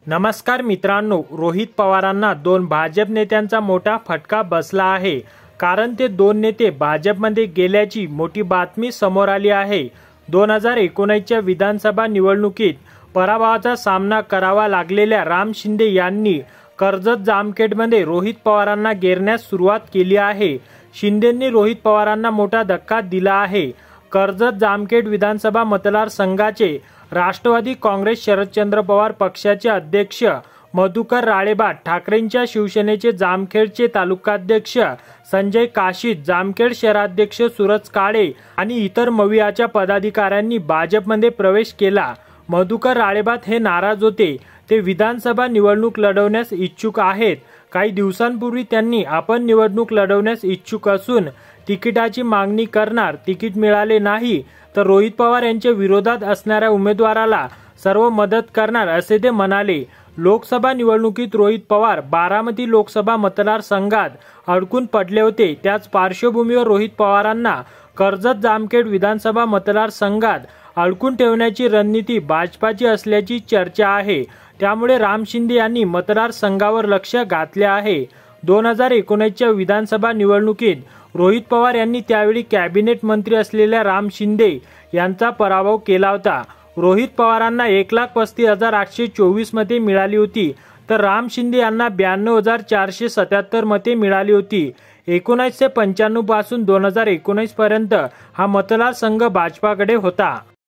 नमस्कार मित्रांनो, रोहित पवारांना दोन भाजप नेत्यांचा मोठा फटका बसला आहे. कारण ते दोन नेते भाजपमध्ये गेल्याची मोठी बातमी समोर आली आहे. 2019च्या विधानसभा निवडणुकीत पराभवाचा सामना करावा लागलेल्या राम शिंदे यांनी कर्जत जामखेडमध्ये रोहित पवारांना घेरण्यास सुरुवात केली आहे. शिंदेंनी रोहित पवारांना मोठा धक्का दिला आहे. कर्जत जामखेड विधानसभा मतदारसंघाचे राष्ट्रवादी काँग्रेस शरदचंद्र पवार पक्षाचे अध्यक्ष मधुकर राळेबाट, ठाकरेंच्या शिवसेनेचे जामखेडचे तालुकाध्यक्ष संजय काशीद, जामखेड शहराध्यक्ष सूरज काळे आणि इतर मविआच्या पदाधिकाऱ्यांनी भाजपमध्ये प्रवेश केला. मधुकर राळेबाट हे नाराज होते. ते विधानसभा निवडणूक लढवण्यास इच्छुक आहेत. काही दिवसांपूर्वी त्यांनी आपण निवडणूक लढवण्यास इच्छुक असून तिकिटाची मागणी करणार, तिकीट मिळाले नाही तर रोहित पवार यांच्या विरोधात असणाऱ्या उमेदवाराला सर्व मदत करणार असे ते म्हणाले. लोकसभा निवडणुकीत रोहित पवार बारामती लोकसभा मतदारसंघात अडकून पडले होते. त्याच पार्श्वभूमीवर रोहित पवारांना कर्जत जामखेड विधानसभा मतदारसंघात अडकून ठेवण्याची रणनीती भाजपाची असल्याची चर्चा आहे. त्यामुळे राम शिंदे यांनी मतदारसंघावर लक्ष घातले आहे. 2019च्या विधानसभा निवडणुकीत रोहित पवार यांनी त्यावेळी कॅबिनेट मंत्री असलेल्या राम शिंदे यांचा पराभव केला होता. रोहित पवारांना 1,35,824 मते मिळाली होती तर राम शिंदे यांना 92,477 मते मिळाली होती. 1995 पासून 2019 पर्यंत हा मतदारसंघ भाजपाकडे होता.